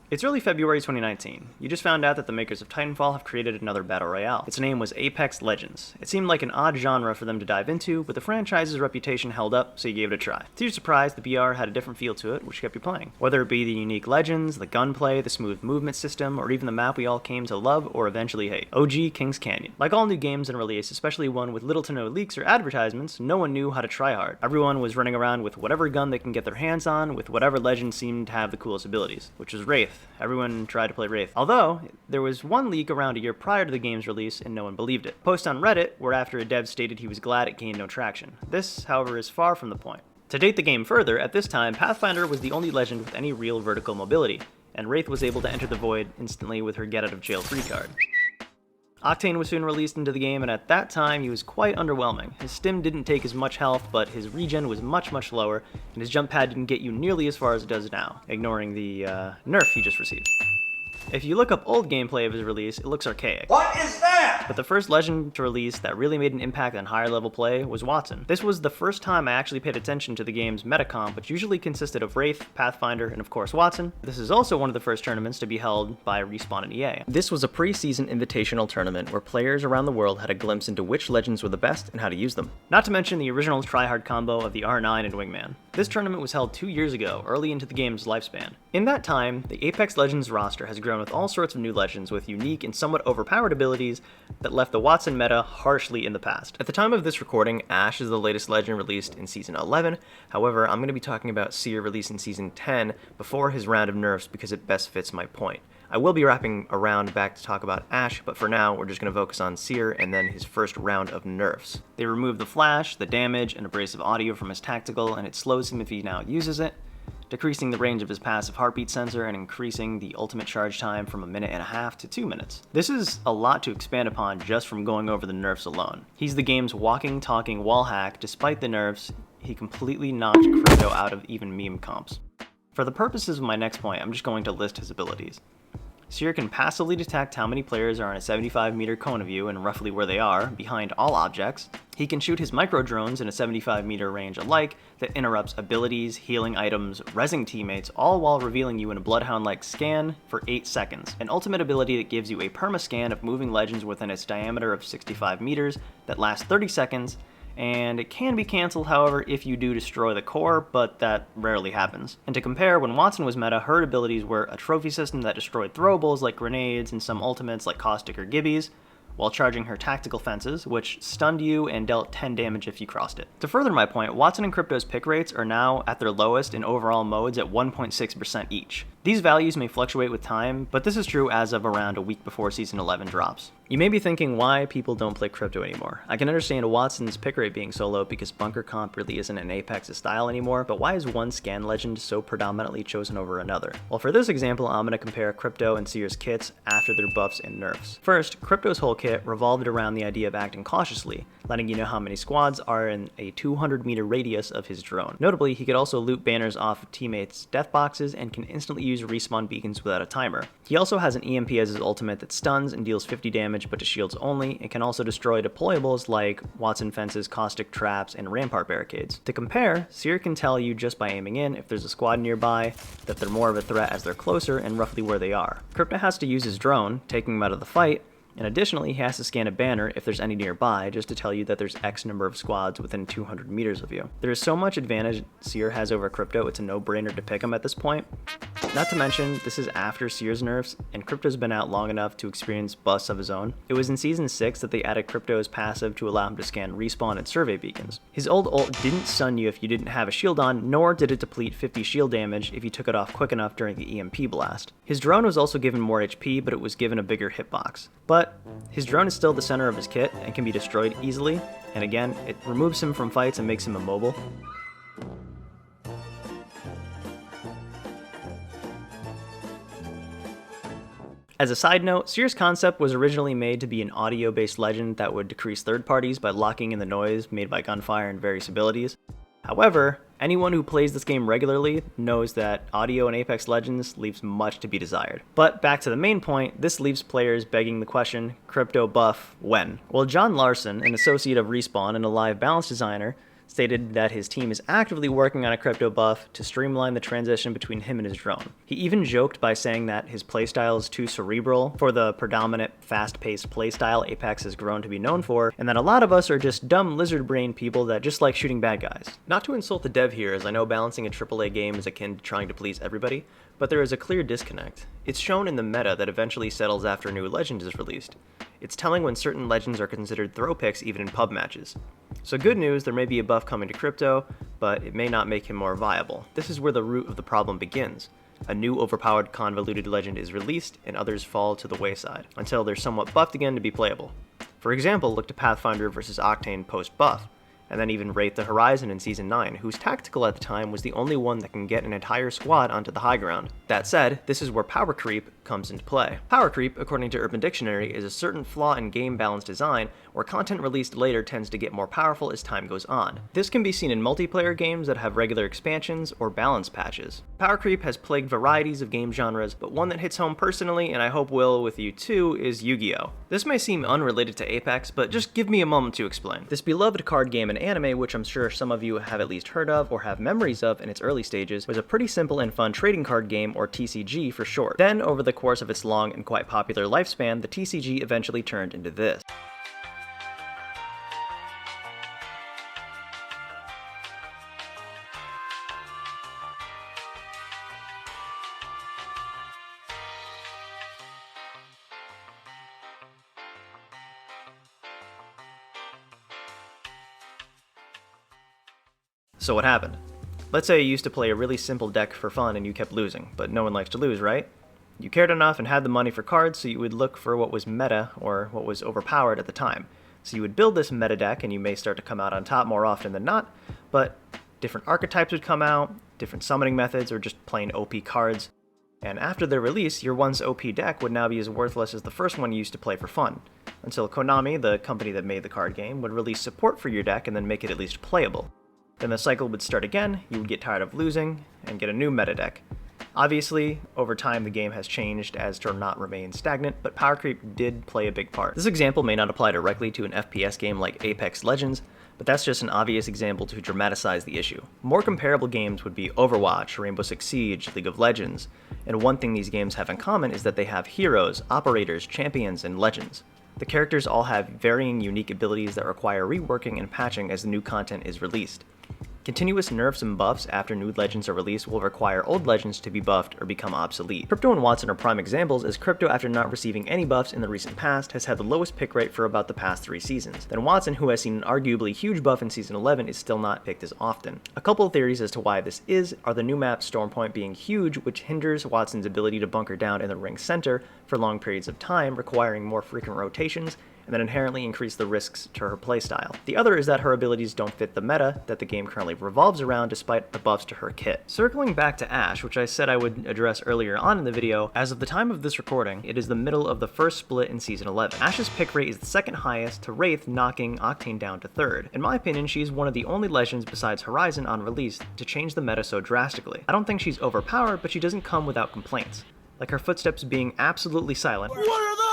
It's early February 2019. You just found out that the makers of Titanfall have created another battle royale. Its name was Apex Legends. It seemed like an odd genre for them to dive into, but the franchise's reputation held up, so you gave it a try. To your surprise, the BR had a different feel to it, which kept you playing. Whether it be the unique legends, the gunplay, the smooth movement system, or even the map we all came to love or eventually hate, OG Kings Canyon. Like all new games in release, especially one with little to no leaks or advertisements, no one knew how to try hard. Everyone was running around with whatever gun they can get their hands on, with whatever legend seemed to have the coolest abilities, which was Wraith. Everyone tried to play Wraith. Although, there was one leak around a year prior to the game's release and no one believed it. Post on Reddit, where after a dev stated he was glad it gained no traction. This, however, is far from the point. To date the game further, at this time, Pathfinder was the only legend with any real vertical mobility, and Wraith was able to enter the void instantly with her get-out-of-jail-free card. Octane was soon released into the game, and at that time he was quite underwhelming. His stim didn't take as much health, but his regen was much lower, and his jump pad didn't get you nearly as far as it does now, ignoring the nerf he just received. If you look up old gameplay of his release, it looks archaic. What is that? But the first legend to release that really made an impact on higher level play was Wattson. This was the first time I actually paid attention to the game's metacomp, which usually consisted of Wraith, Pathfinder, and of course Wattson. This is also one of the first tournaments to be held by Respawn and EA. This was a pre-season invitational tournament where players around the world had a glimpse into which legends were the best and how to use them. Not to mention the original tryhard combo of the R9 and Wingman. This tournament was held 2 years ago, early into the game's lifespan. In that time, the Apex Legends roster has grown with all sorts of new legends with unique and somewhat overpowered abilities that left the Wattson meta harshly in the past. At the time of this recording, Ashe is the latest legend released in Season 11, however, I'm going to be talking about Seer released in Season 10 before his round of nerfs because it best fits my point. I will be wrapping around back to talk about Ashe, but for now, we're just going to focus on Seer and then his first round of nerfs. They removed the flash, the damage, and abrasive audio from his tactical, and it slows him if he now uses it, decreasing the range of his passive heartbeat sensor and increasing the ultimate charge time from 1.5 minutes to 2 minutes. This is a lot to expand upon just from going over the nerfs alone. He's the game's walking, talking wall hack. Despite the nerfs, he completely knocked Crypto out of even meme comps. For the purposes of my next point, I'm just going to list his abilities. Seer can passively detect how many players are in a 75-meter cone of view and roughly where they are, behind all objects. He can shoot his micro-drones in a 75-meter range alike that interrupts abilities, healing items, rezzing teammates, all while revealing you in a Bloodhound-like scan for 8 seconds. An ultimate ability that gives you a perma-scan of moving legends within its diameter of 65 meters that lasts 30 seconds, and it can be cancelled, however, if you do destroy the core, but that rarely happens. And to compare, when Wattson was meta, her abilities were a trophy system that destroyed throwables like grenades and some ultimates like Caustic or Gibbies, while charging her tactical fences, which stunned you and dealt 10 damage if you crossed it. To further my point, Wattson and Crypto's pick rates are now at their lowest in overall modes at 1.6% each. These values may fluctuate with time, but this is true as of around a week before Season 11 drops. You may be thinking why people don't play Crypto anymore. I can understand Wattson's pick rate being so low because bunker comp really isn't in Apex's style anymore, but why is one scan legend so predominantly chosen over another? Well, for this example, I'm going to compare Crypto and Seer's kits after their buffs and nerfs. First, Crypto's whole kit revolved around the idea of acting cautiously, letting you know how many squads are in a 200-meter radius of his drone. Notably, he could also loot banners off of teammates' death boxes and can instantly use respawn beacons without a timer. He also has an EMP as his ultimate that stuns and deals 50 damage but to shields only, and can also destroy deployables like Wattson fences, caustic traps, and rampart barricades. To compare, Seer can tell you just by aiming in if there's a squad nearby, that they're more of a threat as they're closer, and roughly where they are. Crypto has to use his drone, taking him out of the fight, and additionally, he has to scan a banner if there's any nearby just to tell you that there's X number of squads within 200 meters of you. There is so much advantage Seer has over Crypto, it's a no-brainer to pick him at this point. Not to mention, this is after Seer's nerfs, and Crypto's been out long enough to experience busts of his own. It was in Season 6 that they added Crypto's passive to allow him to scan respawn and survey beacons. His old ult didn't stun you if you didn't have a shield on, nor did it deplete 50 shield damage if you took it off quick enough during the EMP blast. His drone was also given more HP, but it was given a bigger hitbox. But his drone is still the center of his kit and can be destroyed easily, and again, it removes him from fights and makes him immobile. As a side note, Seer's concept was originally made to be an audio-based legend that would decrease third parties by locking in the noise made by gunfire and various abilities. However, anyone who plays this game regularly knows that audio in Apex Legends leaves much to be desired. But back to the main point, this leaves players begging the question, Crypto buff when? Well, John Larson, an associate of Respawn and a live balance designer, stated that his team is actively working on a crypto buff to streamline the transition between him and his drone. He even joked by saying that his playstyle is too cerebral for the predominant fast-paced playstyle Apex has grown to be known for, and that a lot of us are just dumb lizard brain people that just like shooting bad guys. Not to insult the dev here, as I know balancing a AAA game is akin to trying to please everybody, but there is a clear disconnect. It's shown in the meta that eventually settles after a new legend is released. It's telling when certain legends are considered throw picks even in pub matches. So good news, there may be a buff coming to crypto, but it may not make him more viable. This is where the root of the problem begins. A new overpowered convoluted legend is released, and others fall to the wayside, until they're somewhat buffed again to be playable. For example, look to Pathfinder vs Octane post-buff, and then even Wraith the Horizon in Season 9, whose tactical at the time was the only one that can get an entire squad onto the high ground. That said, this is where power creep comes into play. Power creep, according to Urban Dictionary, is a certain flaw in game balance design where content released later tends to get more powerful as time goes on. This can be seen in multiplayer games that have regular expansions or balance patches. Power creep has plagued varieties of game genres, but one that hits home personally, and I hope will with you too, is Yu-Gi-Oh! This may seem unrelated to Apex, but just give me a moment to explain. This beloved card game and anime, which I'm sure some of you have at least heard of or have memories of in its early stages, was a pretty simple and fun trading card game, or TCG for short. Then, over the course of its long and quite popular lifespan, the TCG eventually turned into this. So what happened? Let's say you used to play a really simple deck for fun and you kept losing, but no one likes to lose, right? You cared enough and had the money for cards, so you would look for what was meta, or what was overpowered at the time. So you would build this meta deck, and you may start to come out on top more often than not, but different archetypes would come out, different summoning methods, or just plain OP cards. And after their release, your once OP deck would now be as worthless as the first one you used to play for fun, until Konami, the company that made the card game, would release support for your deck and then make it at least playable. Then the cycle would start again, you would get tired of losing, and get a new meta deck. Obviously, over time the game has changed as to not remain stagnant, but power creep did play a big part. This example may not apply directly to an FPS game like Apex Legends, but that's just an obvious example to dramatize the issue. More comparable games would be Overwatch, Rainbow Six Siege, League of Legends, and one thing these games have in common is that they have heroes, operators, champions, and legends. The characters all have varying unique abilities that require reworking and patching as the new content is released. Continuous nerfs and buffs after new legends are released will require old legends to be buffed or become obsolete. Crypto and Wattson are prime examples, as Crypto, after not receiving any buffs in the recent past, has had the lowest pick rate for about the past 3 seasons. Then Wattson, who has seen an arguably huge buff in Season 11, is still not picked as often. A couple of theories as to why this are the new map Stormpoint being huge, which hinders Wattson's ability to bunker down in the ring center for long periods of time, requiring more frequent rotations, and then inherently increase the risks to her playstyle. The other is that her abilities don't fit the meta that the game currently revolves around despite the buffs to her kit. Circling back to Ashe, which I said I would address earlier on in the video, as of the time of this recording, it is the middle of the first split in Season 11. Ashe's pick rate is the second highest, to Wraith knocking Octane down to third. In my opinion, she's one of the only legends besides Horizon on release to change the meta so drastically. I don't think she's overpowered, but she doesn't come without complaints, like her footsteps being absolutely silent. What are those?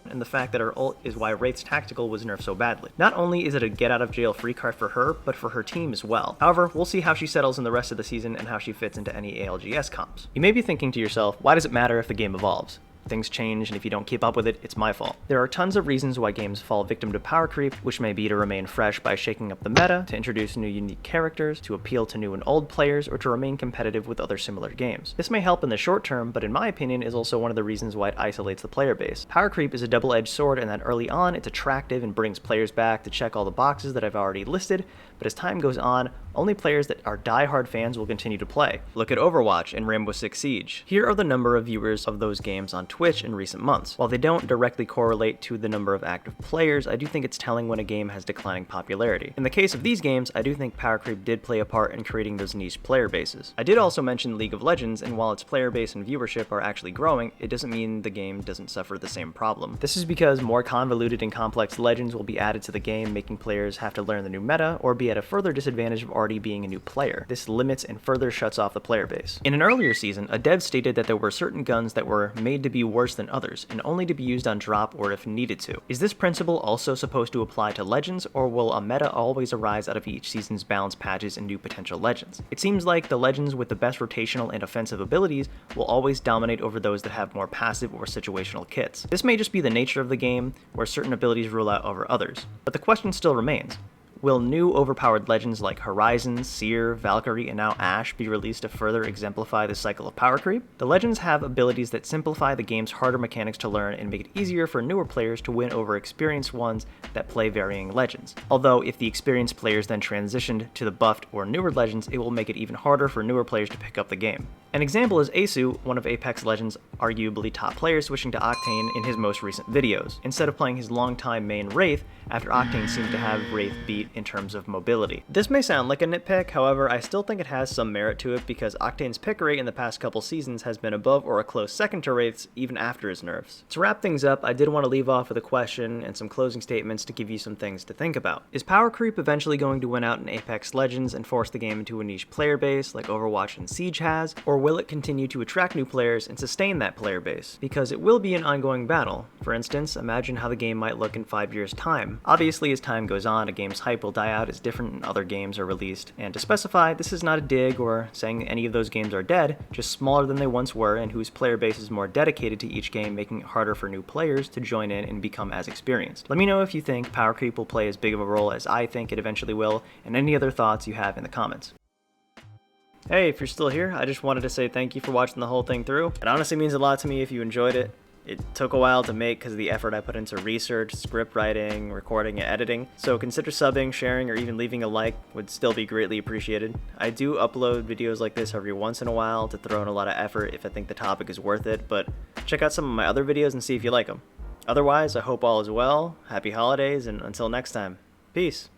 And the fact that her ult is why Wraith's tactical was nerfed so badly. Not only is it a get-out-of-jail-free card for her, but for her team as well. However, we'll see how she settles in the rest of the season and how she fits into any ALGS comps. You may be thinking to yourself, why does it matter if the game evolves? Things change, and if you don't keep up with it, it's my fault. There are tons of reasons why games fall victim to power creep, which may be to remain fresh by shaking up the meta, to introduce new unique characters, to appeal to new and old players, or to remain competitive with other similar games. This may help in the short term, but in my opinion is also one of the reasons why it isolates the player base. Power creep is a double-edged sword in that early on it's attractive and brings players back to check all the boxes that I've already listed, but as time goes on, only players that are die-hard fans will continue to play. Look at Overwatch and Rainbow Six Siege. Here are the number of viewers of those games on Twitch in recent months. While they don't directly correlate to the number of active players, I do think it's telling when a game has declining popularity. In the case of these games, I do think power creep did play a part in creating those niche player bases. I did also mention League of Legends, and while its player base and viewership are actually growing, it doesn't mean the game doesn't suffer the same problem. This is because more convoluted and complex legends will be added to the game, making players have to learn the new meta or be at a further disadvantage of already being a new player. This limits and further shuts off the player base. In an earlier season, a dev stated that there were certain guns that were made to be worse than others, and only to be used on drop or if needed to. Is this principle also supposed to apply to Legends, or will a meta always arise out of each season's balance patches and new potential Legends? It seems like the Legends with the best rotational and offensive abilities will always dominate over those that have more passive or situational kits. This may just be the nature of the game, where certain abilities rule out over others. But the question still remains. Will new overpowered legends like Horizon, Seer, Valkyrie, and now Ashe be released to further exemplify this cycle of power creep? The legends have abilities that simplify the game's harder mechanics to learn and make it easier for newer players to win over experienced ones that play varying legends. Although, if the experienced players then transitioned to the buffed or newer legends, it will make it even harder for newer players to pick up the game. An example is Asu, one of Apex Legends' arguably top players, switching to Octane in his most recent videos, instead of playing his longtime main Wraith, after Octane seemed to have Wraith beat in terms of mobility. This may sound like a nitpick, however, I still think it has some merit to it because Octane's pick rate in the past couple seasons has been above or a close second to Wraith's even after his nerfs. To wrap things up, I did want to leave off with a question and some closing statements to give you some things to think about. Is power creep eventually going to win out in Apex Legends and force the game into a niche player base like Overwatch and Siege has, or will it continue to attract new players and sustain that player base? Because it will be an ongoing battle. For instance, imagine how the game might look in 5 years' time. Obviously, as time goes on, a game's hype will die out as different other games are released, and to specify, this is not a dig or saying any of those games are dead, just smaller than they once were and whose player base is more dedicated to each game, making it harder for new players to join in and become as experienced. Let me know if you think power creep will play as big of a role as I think it eventually will, and any other thoughts you have in the comments. Hey, if you're still here, I just wanted to say thank you for watching the whole thing through. It honestly means a lot to me if you enjoyed it. It took a while to make because of the effort I put into research, script writing, recording, and editing, so consider subbing, sharing, or even leaving a like would still be greatly appreciated. I do upload videos like this every once in a while to throw in a lot of effort if I think the topic is worth it, but check out some of my other videos and see if you like them. Otherwise, I hope all is well, happy holidays, and until next time, peace.